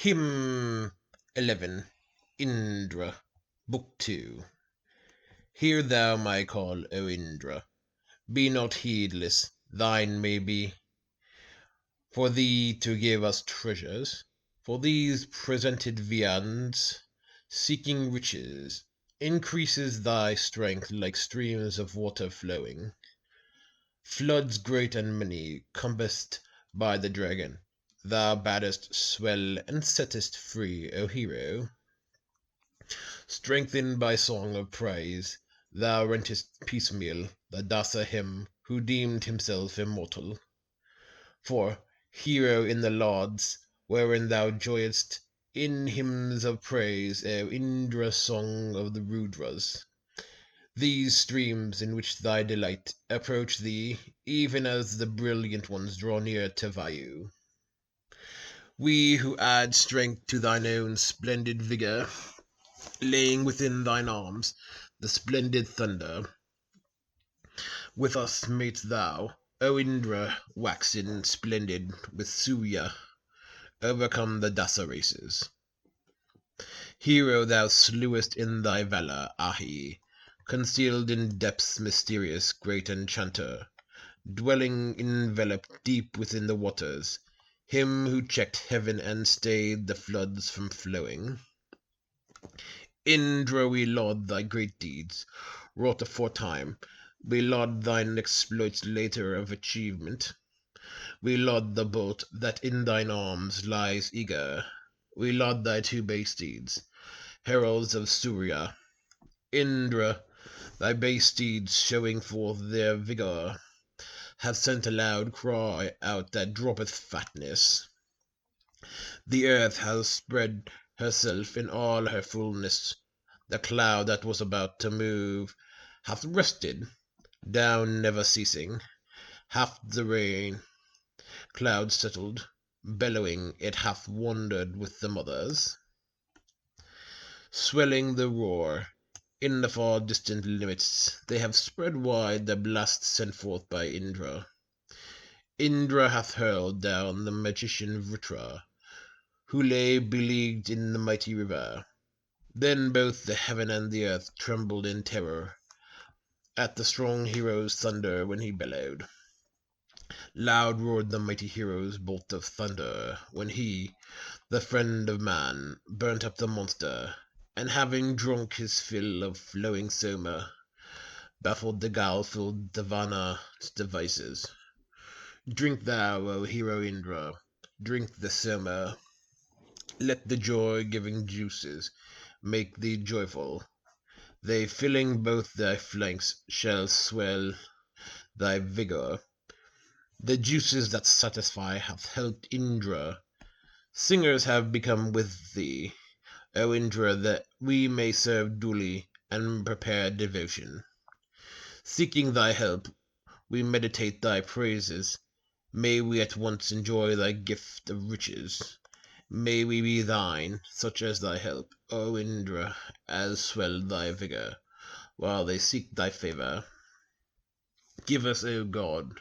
Hymn 11. Indra, Book 2. Hear thou my call, O Indra. Be not heedless, thine may be for thee to give us treasures, for these presented viands, seeking riches, increases thy strength like streams of water flowing. Floods great and many, compassed by the dragon, thou badest swell and settest free, O hero. Strengthened by song of praise, thou rentest piecemeal the Dasa him who deemed himself immortal. For, hero in the lauds wherein thou joyest, in hymns of praise, O Indra, song of the Rudras, these streams in which thy delight approach thee, even as the brilliant ones draw near to Vayu. We who add strength to thine own splendid vigor, laying within thine arms the splendid thunder, with us mayst thou, O Indra, waxen splendid with Surya, overcome the Dasa races. Hero, thou slewest in thy valor Ahi, concealed in depths mysterious, great enchanter, dwelling enveloped deep within the waters, him who checked heaven and stayed the floods from flowing. Indra, we laud thy great deeds, wrought aforetime. We laud thine exploits later of achievement. We laud the bolt that in thine arms lies eager. We laud thy two bay steeds, heralds of Surya. Indra, thy bay steeds, showing forth their vigor, have sent a loud cry out that droppeth fatness. The earth has spread herself in all her fullness. The cloud that was about to move hath rested, down never ceasing. Hath the rain cloud settled, bellowing it hath wandered with the mothers, swelling the roar. In the far distant limits they have spread wide the blast sent forth by Indra. Indra hath hurled down the magician Vritra, who lay beleaguered in the mighty river. Then both the heaven and the earth trembled in terror at the strong hero's thunder when he bellowed. Loud roared the mighty hero's bolt of thunder when he, the friend of man, burnt up the monster, and having drunk his fill of flowing Soma, baffled the guile-filled Devana's devices. Drink thou, O hero Indra, drink the Soma. Let the joy-giving juices make thee joyful. They, filling both thy flanks, shall swell thy vigor. The juices that satisfy hath helped Indra. Singers have become with thee, O Indra, that we may serve duly and prepare devotion. Seeking thy help, we meditate thy praises. May we at once enjoy thy gift of riches. May we be thine, such as thy help, O Indra, as swell thy vigor, while they seek thy favor. Give us, O God,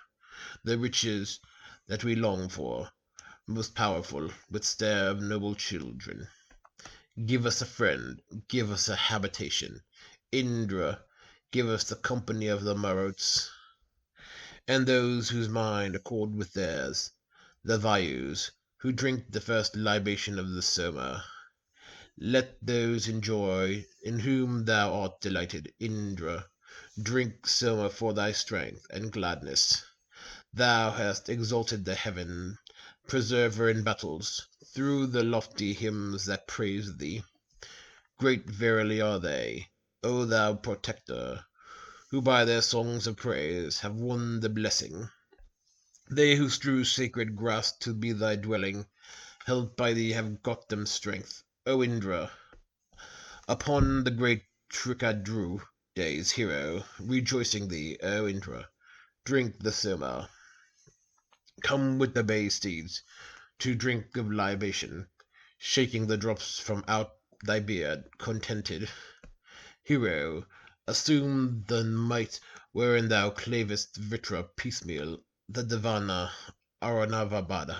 the riches that we long for, most powerful, with stare of noble children. Give us a friend, give us a habitation. Indra, give us the company of the Maruts, and those whose mind accord with theirs, the Vayus, who drink the first libation of the Soma. Let those enjoy in whom thou art delighted, Indra. Drink Soma for thy strength and gladness. Thou hast exalted the heaven, preserver in battles, through the lofty hymns that praise thee. Great verily are they, O thou protector, who by their songs of praise have won the blessing. They who strew sacred grass to be thy dwelling, helped by thee have got them strength, O Indra. Upon the great Trikadru days, hero, rejoicing thee, O Indra, drink the Soma. Come with the bay steeds to drink of libation, shaking the drops from out thy beard, contented. Hero, assume the might wherein thou clavest Vritra piecemeal, the Devana Aranavabada.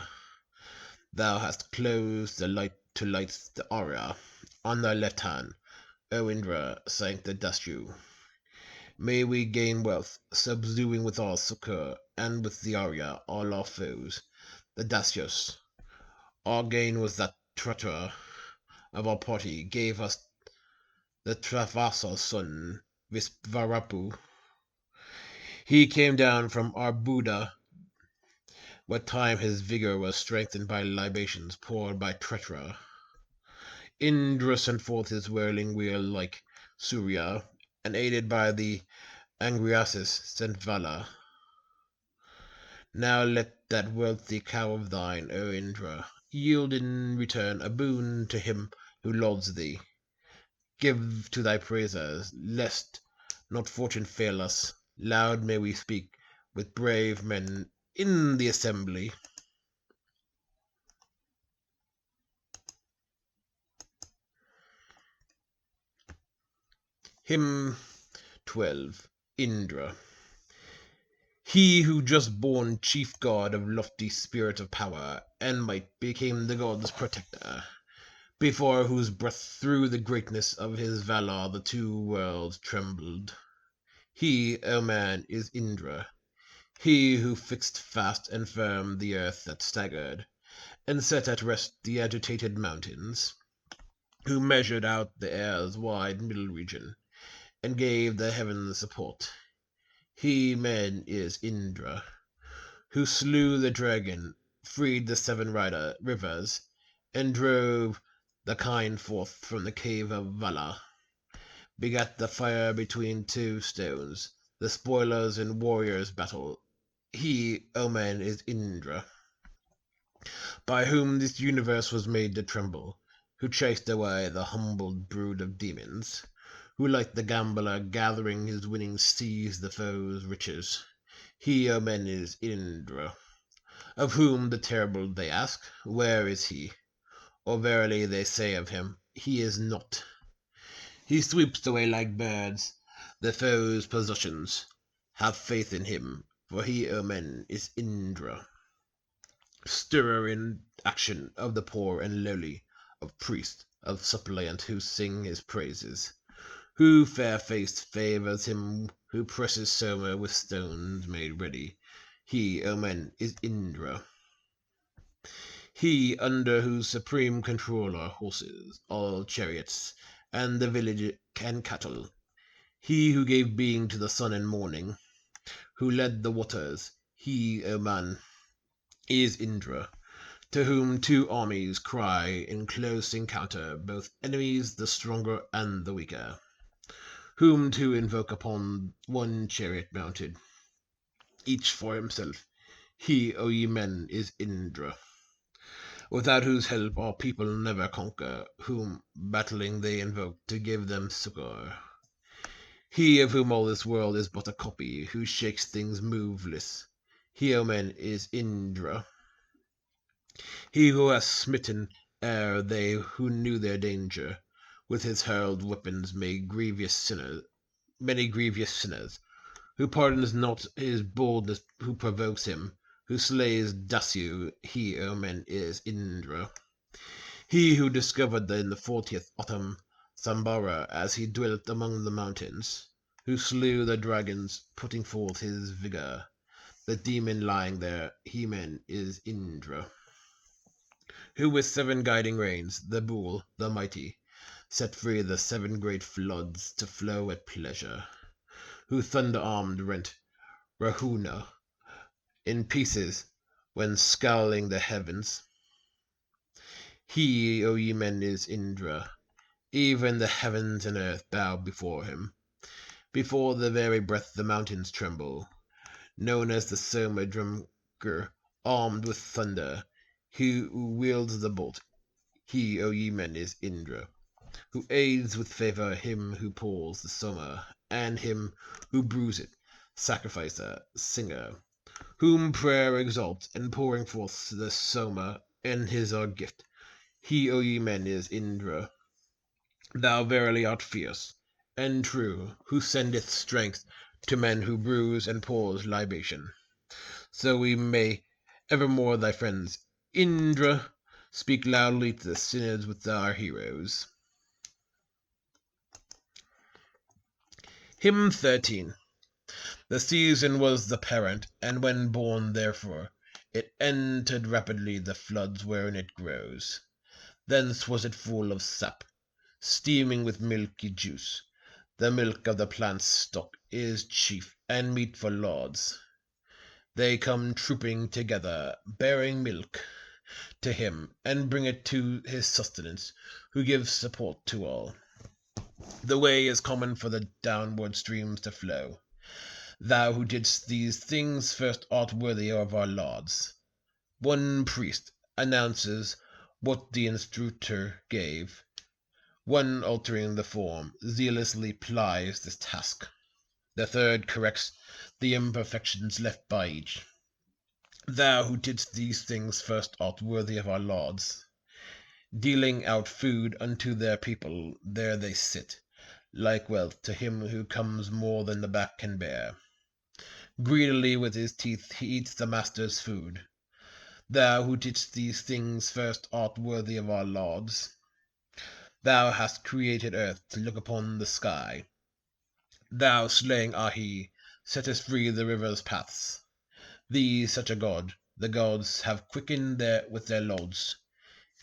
Thou hast closed the light to light the Arya. On thy left hand, O Indra, sank the Dasyu. May we gain wealth, subduing with our succor, and with the Arya all our foes, the Dasyus. Our gain was that Tratra of our party gave us the Travasa's son, Visvarapu. He came down from Arbuda. What time his vigor was strengthened by libations poured by Tratra. Indra sent forth his whirling wheel like Surya, and aided by the Angriases sent Vala. Now let that wealthy cow of thine, O Indra, yield in return a boon to him who lauds thee. Give to thy praisers, lest not fortune fail us. Loud may we speak with brave men in the assembly. Hymn 12. Indra. He who just born chief god of lofty spirit of power and might became the god's protector, before whose breath through the greatness of his valor the two worlds trembled. He, O man, is Indra, he who fixed fast and firm the earth that staggered, and set at rest the agitated mountains, who measured out the air's wide middle region, and gave the heavens support. He, man, is Indra, who slew the dragon, freed the rivers, and drove the kine forth from the cave of Vala, begat the fire between two stones, the spoilers in warriors' battle. He, O man, is Indra, by whom this universe was made to tremble, who chased away the humbled brood of demons, who like the gambler gathering his winnings seized the foe's riches. He, O men, is Indra, of whom the terrible they ask, where is he? Or verily they say of him, he is not. He sweeps away like birds the foe's possessions. Have faith in him, for he, O men, is Indra, stirrer in action of the poor and lowly, of priest, of suppliant who sing his praises, who fair-faced favors him who presses Soma with stones made ready. He, O men, is Indra, he under whose supreme control are horses, all chariots, and the village and cattle. He who gave being to the sun and morning, who led the waters. He, O man, is Indra, to whom two armies cry in close encounter, both enemies, the stronger and the weaker, whom to invoke upon one chariot mounted, each for himself. He, O ye men, is Indra, without whose help our people never conquer, whom battling they invoke to give them succor. He of whom all this world is but a copy, who shakes things moveless. He, O men, is Indra, he who has smitten ere they who knew their danger, with his hurled weapons many grievous sinners, who pardons not his boldness who provokes him, who slays Dasyu. He, O men, is Indra, he who discovered in the 40th autumn Sambara as he dwelt among the mountains, who slew the dragons, putting forth his vigor, the demon lying there. He, man, is Indra, who with 7 guiding reins, the bull, the mighty, set free the 7 great floods to flow at pleasure, who thunder-armed rent Rahuna in pieces when scowling the heavens. He, O ye men, is Indra, even the heavens and earth bow before him. Before the very breath the mountains tremble, known as the Soma drumker, armed with thunder, he who wields the bolt. He, O ye men, is Indra, who aids with favor him who pours the Soma, and him who brews it, sacrificer, singer, whom prayer exalts, and pouring forth the Soma, and his our gift. He, O ye men, is Indra, thou verily art fierce and true, who sendeth strength to men who brews and pours libation. So we may evermore thy friends, Indra, Speak loudly to the synods with our heroes. Hymn 13. The season was the parent, and when born therefore, it entered rapidly the floods wherein it grows. Thence was it full of sap, steaming with milky juice. The milk of the plant's stock is chief, and meet for lords. They come trooping together, bearing milk to him, and bring it to his sustenance, who gives support to all. The way is common for the downward streams to flow. Thou who didst these things first art worthy of our lauds. One priest announces what the instructor gave. One, altering the form, zealously plies this task. The third corrects the imperfections left by each. Thou who didst these things first art worthy of our lauds. Dealing out food unto their people, there they sit, like wealth to him who comes more than the back can bear. Greedily with his teeth he eats the master's food. Thou who didst these things first art worthy of our lauds. Thou hast created earth to look upon the sky. Thou, slaying Ahi, settest free the river's paths. Thee, such a god, the gods have quickened with their loads,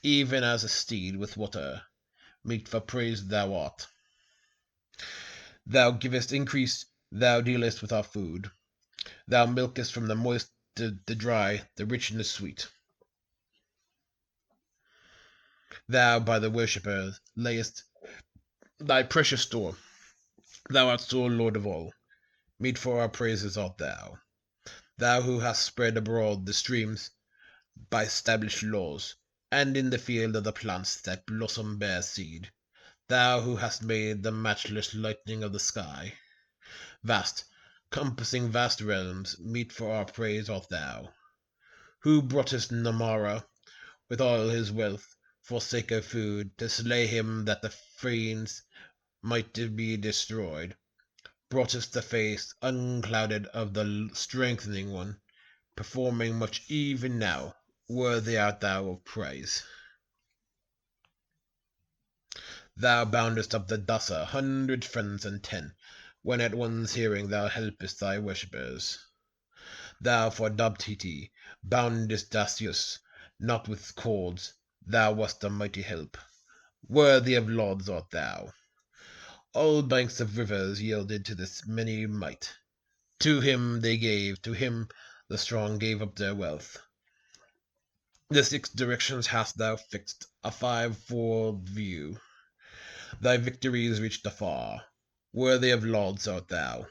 even as a steed with water. Meet for praise thou art. Thou givest increase, thou dealest with our food. Thou milkest from the moist the dry, the rich and the sweet. Thou by the worshippers layest thy precious store. Thou art sole Lord of all. Meet for our praises art thou. Thou who hast spread abroad the streams by established laws, and in the field of the plants that blossom bear seed. Thou who hast made the matchless lightning of the sky. Vast, compassing vast realms, meet for our praise art thou. Who broughtest Namara with all his wealth, for sake of food, to slay him that the fiends might be destroyed. Broughtest the face unclouded of the strengthening one, performing much even now, worthy art thou of praise. Thou boundest up the Dasa 100 friends and 10, when at one's hearing thou helpest thy worshippers. Thou for Dabtiti boundest Dasius, not with cords, thou wast a mighty help. Worthy of lauds art thou. All banks of rivers yielded to this many might. To him they gave, to him the strong gave up their wealth. The 6 directions hast thou fixed, a 5-fold view. Thy victories reached afar. Worthy of lauds art thou.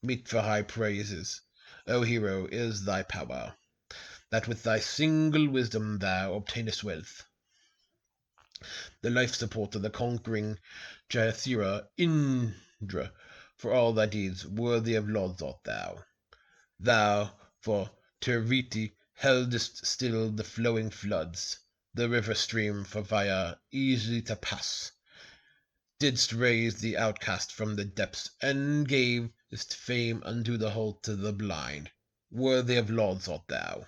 Meet for high praises, O hero, is thy power, that with thy single wisdom thou obtainest wealth. The life support of the conquering Jayathira Indra, for all thy deeds, worthy of lauds art thou. Thou, for Tirviti, heldest still the flowing floods, the river stream for Vaya easily to pass, didst raise the outcast from the depths, and gavest fame unto the halt of the blind. Worthy of lauds art thou.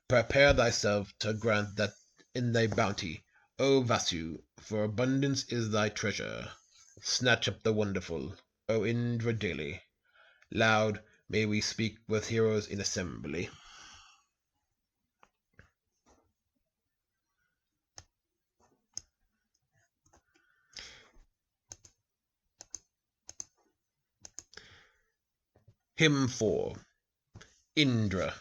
Prepare thyself to grant that in thy bounty, O Vasu, for abundance is thy treasure. Snatch up the wonderful, O Indra daily. Loud may we speak with heroes in assembly. Hymn 4. Indra.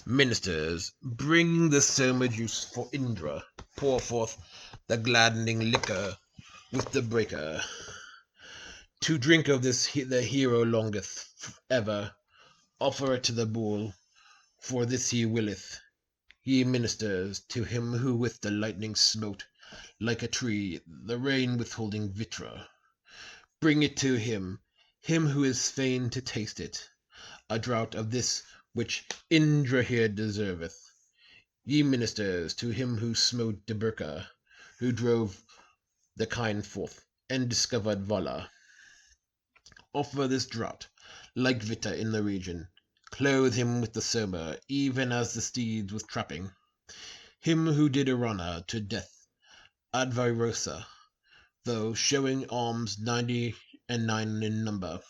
Ministers, bring the soma juice for Indra. Pour forth the gladdening liquor with the breaker. To drink of this the hero longeth ever. Offer it to the bull, for this he willeth. Ye ministers, to him who with the lightning smote, like a tree, the rain withholding Vitra. Bring it to him who is fain to taste it, a draught of this which Indra here deserveth. Ye ministers, to him who smote Deberka, who drove the kine forth, and discovered Vala. Offer this draught, like Vita in the region. Clothe him with the soma, even as the steeds with trapping. him who did Irana to death, Advirosa, though showing arms 99 in number,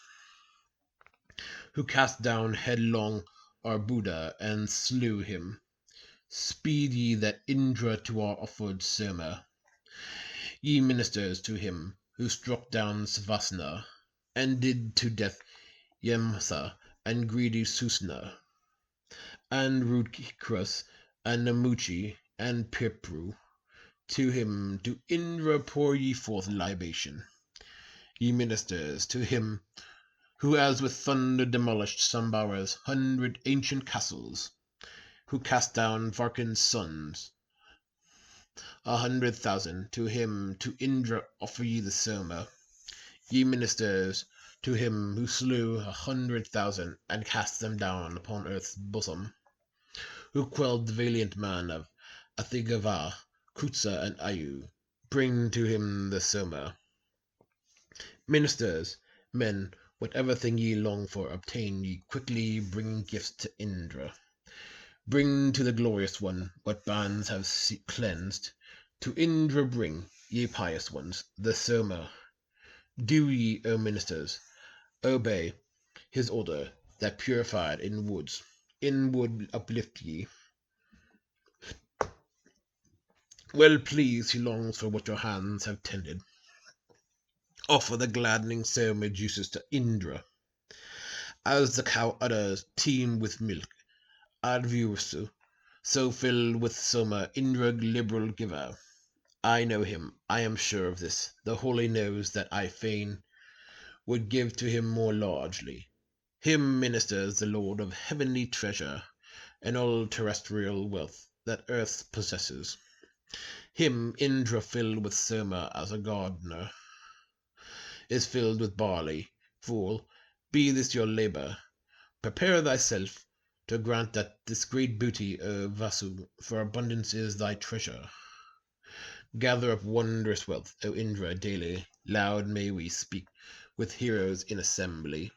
who cast down headlong Arbuda and slew him. Speed ye that Indra to our offered Soma, ye ministers to him who struck down Savasna, and did to death Yamsa and greedy Susna, and Rudkras and Namuchi and Pirpru. To him, to Indra pour ye forth libation, ye ministers, to him who as with thunder demolished Sambhara's 100 ancient castles, who cast down Varkan's sons, 100,000. To him, to Indra offer ye the Soma, ye ministers, to him who slew 100,000 and cast them down upon earth's bosom, who quelled the valiant man of Athigava, Kutsa, and Ayu. Bring to him the Soma. Ministers, men, whatever thing ye long for, obtain ye quickly, bring gifts to Indra. Bring to the glorious one what bands have cleansed. To Indra bring, ye pious ones, the Soma. Do ye, O ministers, obey his order, that purified in wood uplift ye. Well pleased he longs for what your hands have tended. Offer the gladdening Soma juices to Indra, as the cow udders teem with milk. Advirusu, so filled with Soma, Indra liberal giver. I know him, I am sure of this. The holy knows that I fain would give to him more largely. Him ministers the Lord of heavenly treasure, and all terrestrial wealth that earth possesses. Him Indra filled with Soma as a gardener is filled with barley. Fool, be this your labor. Prepare thyself to grant that this great booty, O Vasu, for abundance is thy treasure. Gather up wondrous wealth, O Indra, daily. Loud may we speak with heroes in assembly.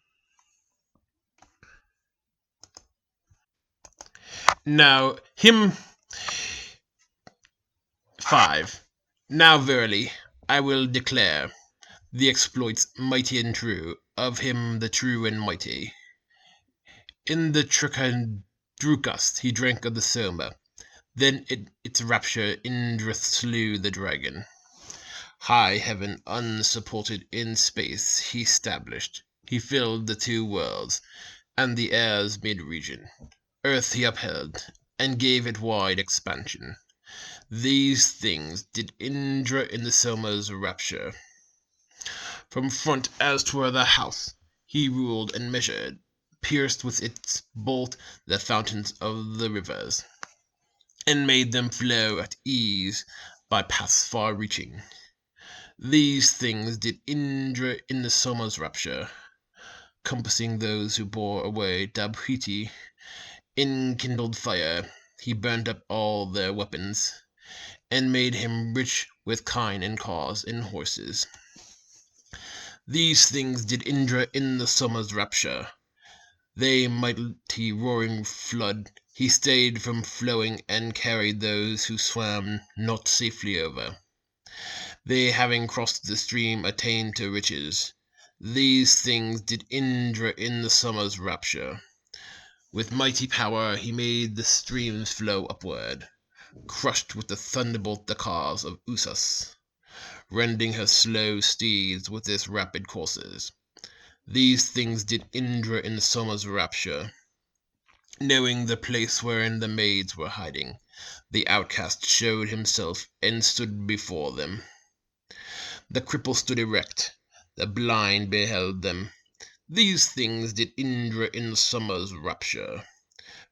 Now, hymn 5. Now verily I will declare the exploits mighty and true of him the true and mighty. In the Trikandrukas he drank of the Soma. Then its rapture Indra slew the dragon. High heaven unsupported in space he stablished. He filled the two worlds and the air's mid-region. Earth he upheld and gave it wide expansion. These things did Indra in the Soma's rapture. From front as 'twere the house he ruled and measured, pierced with its bolt the fountains of the rivers, and made them flow at ease by paths far-reaching. These things did Indra in the Soma's rapture, compassing those who bore away Dabhiti. In kindled fire he burnt up all their weapons, and made him rich with kine and cars and horses. These things did Indra in the Soma's rapture. They mighty roaring flood he stayed from flowing, and carried those who swam not safely over. They having crossed the stream attained to riches. These things did Indra in the Soma's rapture. With mighty power he made the streams flow upward, crushed with the thunderbolt the cars of Usas, rending her slow steeds with its rapid courses. These things did Indra in the Soma's rapture. Knowing the place wherein the maids were hiding, the outcast showed himself and stood before them. The cripple stood erect, the blind beheld them. These things did Indra in the Soma's rapture.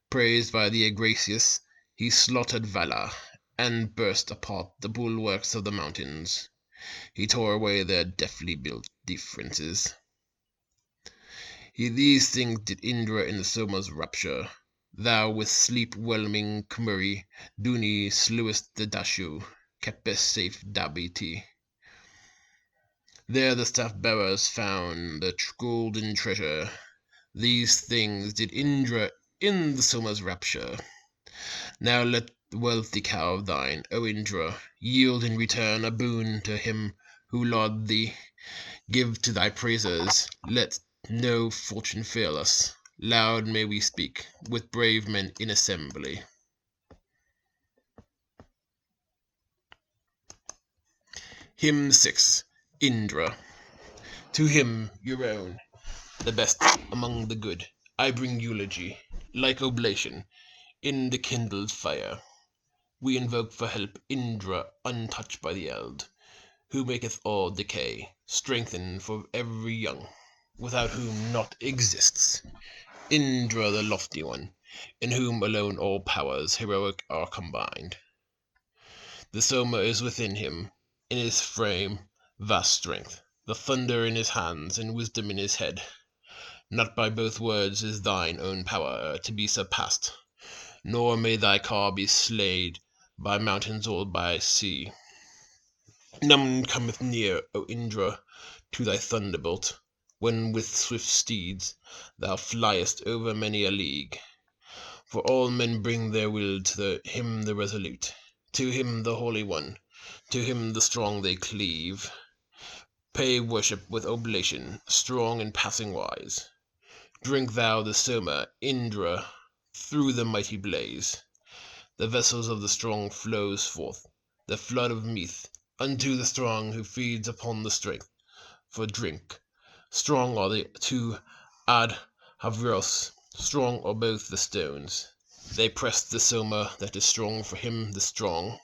Praised by the Agracious, he slaughtered Vala, and burst apart the bulwarks of the mountains. He tore away their deftly built defences. These things did Indra in the Soma's rapture. Thou with sleep-whelming Kumari, Duni, slewest the Dashu, keptest safe Dabiti. There the staff-bearers found the golden treasure. These things did Indra in the Soma's rapture. Now let the wealthy cow of thine, O Indra, yield in return a boon to him who laud thee. Give to thy praises, let no fortune fail us. Loud may we speak, with brave men in assembly. Hymn 6. Indra. To him, your own, the best among the good, I bring eulogy, like oblation, in the kindled fire. We invoke for help Indra, untouched by the eld, who maketh all decay, strengthen for every young, without whom naught exists. Indra the lofty one, in whom alone all powers heroic are combined. The Soma is within him, in his frame vast strength, the thunder in his hands, and wisdom in his head. Not by both words is thine own power to be surpassed, nor may thy car be slayed by mountains or by sea. None cometh near, O Indra, to thy thunderbolt, when with swift steeds thou fliest over many a league. For all men bring their will to him the resolute, to him the Holy One, to him the strong they cleave. Pay worship with oblation, strong and passing wise. Drink thou the Soma, Indra, through the mighty blaze. The vessels of the strong flows forth, the flood of meath, unto the strong who feeds upon the strength. For drink, strong are the two Adhavros, strong are both the stones. They press the Soma that is strong for him the strong.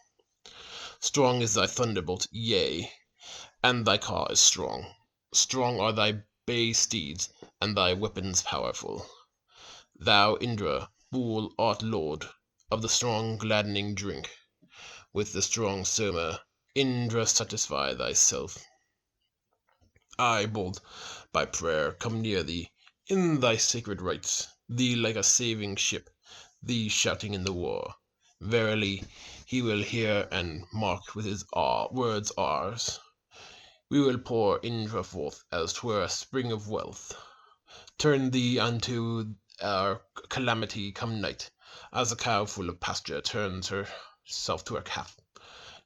Strong is thy thunderbolt, yea, and thy car is strong. Strong are thy bay steeds, and thy weapons powerful. Thou, Indra, bull, art lord of the strong gladdening drink. With the strong Soma, Indra, satisfy thyself. I, bold by prayer, come near thee, in thy sacred rites, thee like a saving ship, thee shouting in the war. Verily, he will hear and mark with his words ours. We will pour Indra forth as 'twere a spring of wealth. Turn thee unto our calamity come night, as a cow full of pasture turns herself to her calf.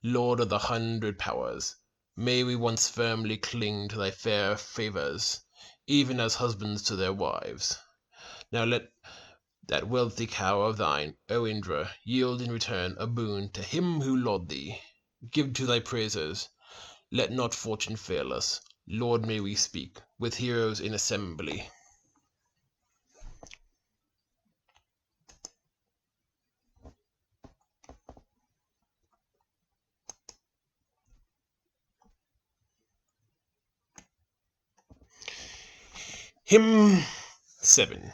Lord of the 100 powers, may we once firmly cling to thy fair favours, even as husbands to their wives. Now let that wealthy cow of thine, O Indra, yield in return a boon to him who laud thee. Give to thy praises, let not fortune fail us. Lord, may we speak with heroes in assembly. Hymn 7.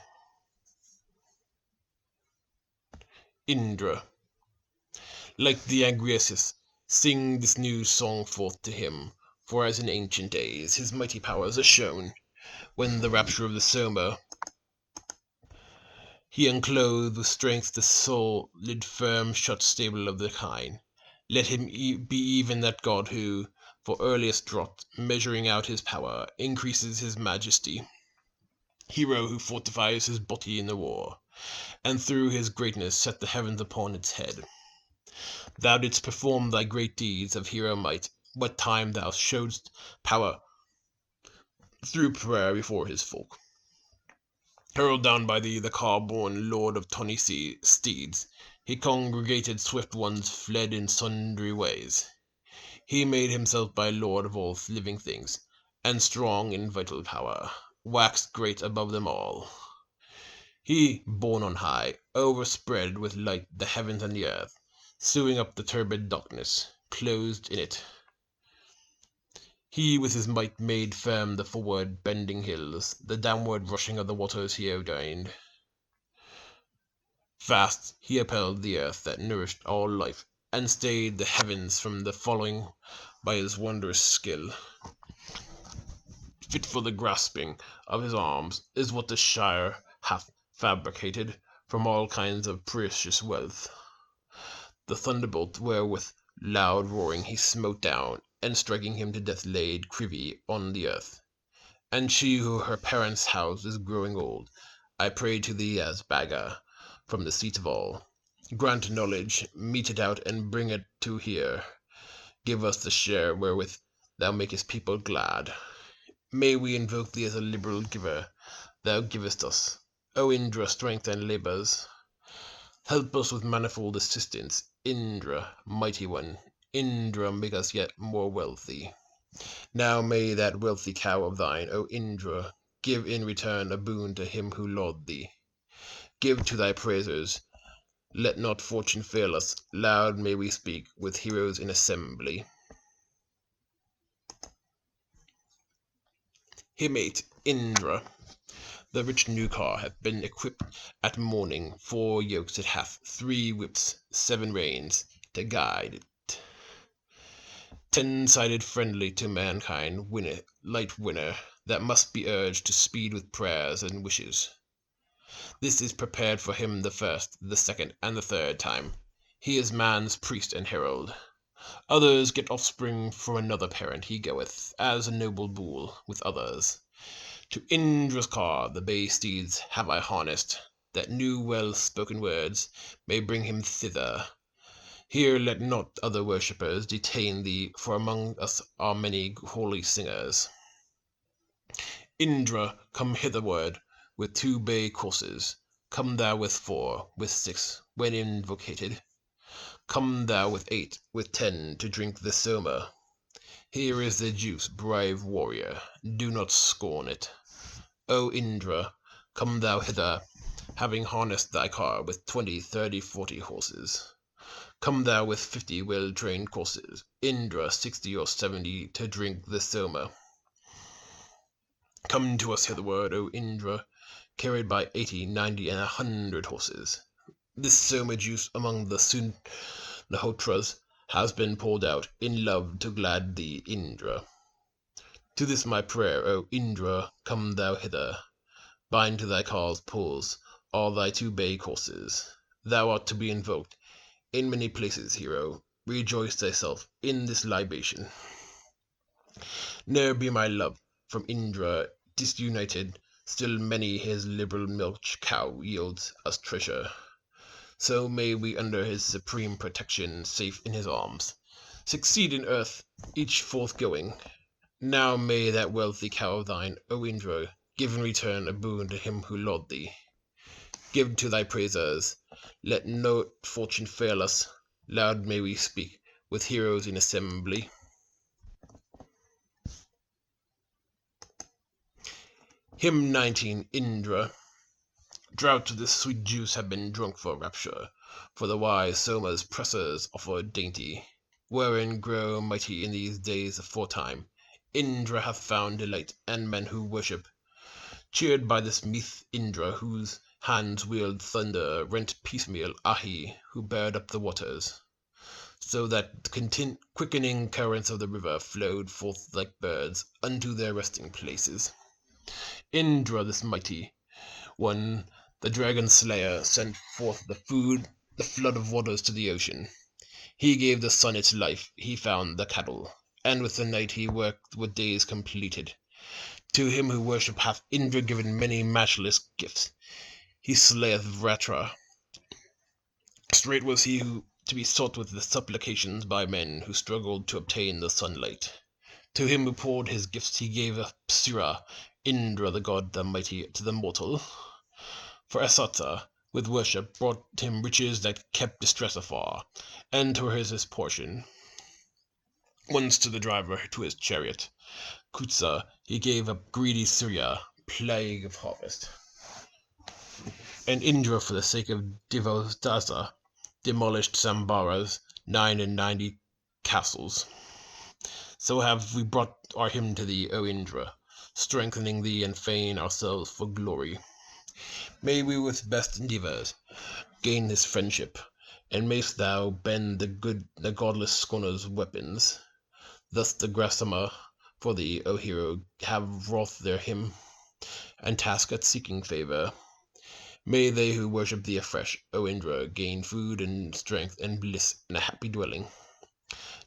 Indra. Like the Agriasis, sing this new song forth to him, for as in ancient days his mighty powers are shown, when the rapture of the Soma he unclothed with strength the solid firm shut stable of the kine. Let him be even that god who, for earliest draught, measuring out his power, increases his majesty. Hero who fortifies his body in the war, and through his greatness set the heavens upon its head. Thou didst perform thy great deeds of hero might, what time thou showedst power through prayer before his folk. Hurled down by thee, the car-born lord of tawny steeds, he congregated swift ones fled in sundry ways. He made himself by lord of all living things, and strong in vital power, waxed great above them all. He, borne on high, overspread with light the heavens and the earth, sewing up the turbid darkness, closed in it. He with his might made firm the forward bending hills, the downward rushing of the waters he ordained. Fast he upheld the earth that nourished all life, and stayed the heavens from the falling by his wondrous skill. Fit for the grasping of his arms is what the Shire hath fabricated from all kinds of precious wealth. The thunderbolt wherewith loud roaring he smote down, and striking him to death laid Krivi on the earth. And she who her parents' house is growing old, I pray to thee as Bhaga, from the seat of all, Grant knowledge, mete it out, and bring it to here. Give us the share wherewith thou makest people glad. May we invoke thee as a liberal giver. Thou givest us, O Indra, strength and labours. Help us with manifold assistance, Indra, mighty one. Indra, make us yet more wealthy. Now may that wealthy cow of thine, O Indra, give in return a boon to him who laud thee. Give to thy praisers, let not fortune fail us. Loud may we speak with heroes in assembly. Hymn 8. Indra. The rich new car hath been equipped at morning. 4 yokes it hath, 3 whips, 7 reins to guide it. 10-sided, friendly to mankind, light winner, that must be urged to speed with prayers and wishes. This is prepared for him the first, the second, and the third time. He is man's priest and herald. Others get offspring from another parent. He goeth, as a noble bull, with others. To Indra's car the bay steeds have I harnessed, that new well-spoken words may bring him thither. Here let not other worshippers detain thee, for among us are many holy singers. Indra, come hitherward with 2 bay coursers. Come thou with 4, with 6, when invocated. Come thou with 8, with 10, to drink the Soma. Here is the juice, brave warrior, do not scorn it. O Indra, come thou hither, having harnessed thy car with 20, 30, 40 horses. Come thou with 50 well-trained coursers, Indra 60 or 70, to drink the Soma. Come to us hitherward, O Indra, carried by 80, 90, and 100 horses. This Soma juice among the Sunahotras has been poured out in love to glad thee, Indra. To this my prayer, O Indra, come thou hither. Bind to thy car's pulls all thy 2 bay coursers. Thou art to be invoked in many places, hero. Rejoice thyself in this libation. Ne'er be my love from Indra disunited, still many his liberal milk cow yields us treasure. So may we under his supreme protection, safe in his arms, succeed in earth, each forthgoing. Now may that wealthy cow of thine, O Indra, give in return a boon to him who laud thee. Give to thy praisers, let no fortune fail us. Loud may we speak with heroes in assembly. Hymn 19. Indra. Draughts of this sweet juice have been drunk for rapture, for the wise Soma's pressers offer dainty, wherein grow mighty in these days aforetime. Indra hath found delight, and men who worship, cheered by this meath. Indra, whose hands wield thunder, rent piecemeal Ahi, who bared up the waters, so that the quickening currents of the river flowed forth like birds unto their resting places. Indra, this mighty one, the dragon slayer, sent forth the flood of waters to the ocean. He gave the sun its life, he found the cattle, and with the night he worked with days completed. To him who worship hath Indra given many matchless gifts. He slayeth Vratra. Straight was he to be sought with the supplications by men who struggled to obtain the sunlight. To him who poured his gifts he gave Apsara, Indra the god the mighty, to the mortal. For Asata, with worship, brought him riches that kept distress afar, and to his portion. Once to the driver to his chariot, Kutsa, he gave up greedy Surya, plague of harvest. And Indra, for the sake of Devadasa, demolished Sambara's 99 castles. So have we brought our hymn to thee, O Indra, strengthening thee and fain ourselves for glory. May we with best endeavours gain his friendship, and mayst thou bend the godless scorner's weapons. Thus the Grasama for thee, O hero, have wrought their hymn and task at seeking favour. May they who worship thee afresh, O Indra, gain food and strength and bliss in a happy dwelling.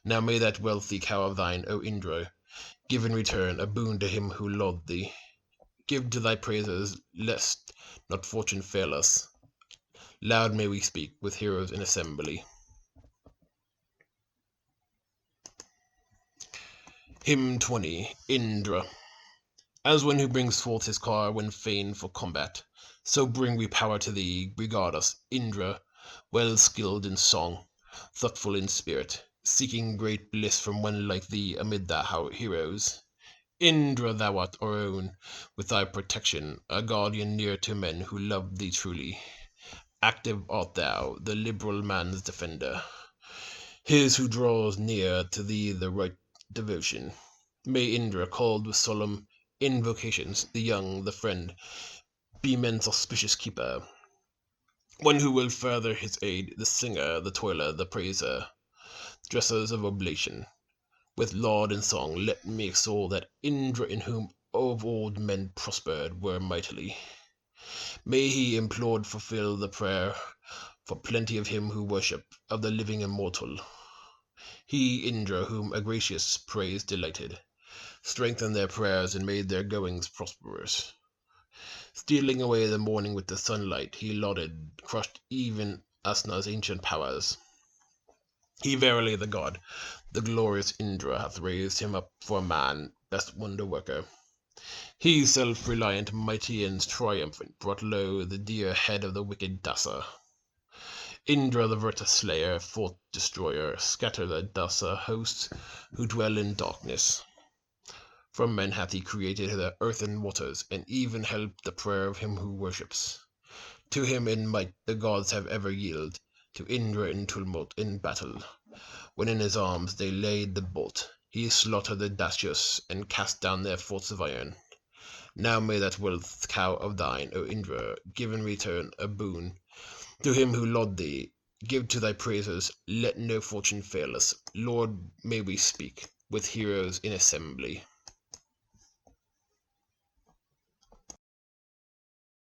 Now may that wealthy cow of thine, O Indra, give in return a boon to him who laud thee. Give to thy praisers, lest not fortune fail us. Loud may we speak with heroes in assembly. Hymn 20. Indra. As one who brings forth his car when fain for combat, so bring we power to thee. Regard us, Indra, well skilled in song, thoughtful in spirit, seeking great bliss from one like thee amid the heroes. Indra, thou art our own, with thy protection, a guardian near to men who love thee truly. Active art thou, the liberal man's defender, his who draws near to thee the right devotion. May Indra, called with solemn invocations, the young, the friend, be men's auspicious keeper, one who will further his aid, the singer, the toiler, the praiser, dressers of oblation. With laud and song let me extol that Indra in whom of old men prospered were mightily. May he implored fulfill the prayer for plenty of him who worship, of the living immortal. He, Indra, whom a gracious praise delighted, strengthened their prayers and made their goings prosperous. Stealing away the morning with the sunlight, he lauded, crushed even Asna's ancient powers. He verily the god, the glorious Indra, hath raised him up for a man, best wonder worker. He, self-reliant, mighty and triumphant, brought low the dear head of the wicked Dasa. Indra, the Virtus slayer, fort destroyer, scatter the Dasa hosts who dwell in darkness. From men hath he created the earth and waters, and even helped the prayer of him who worships. To him in might the gods have ever yielded, to Indra in tumult, in battle. When in his arms they laid the bolt, he slaughtered the Dasyus, and cast down their forts of iron. Now may that wealth cow of thine, O Indra, give in return a boon to him who laud thee. Give to thy praisers, let no fortune fail us. Lord, may we speak with heroes in assembly.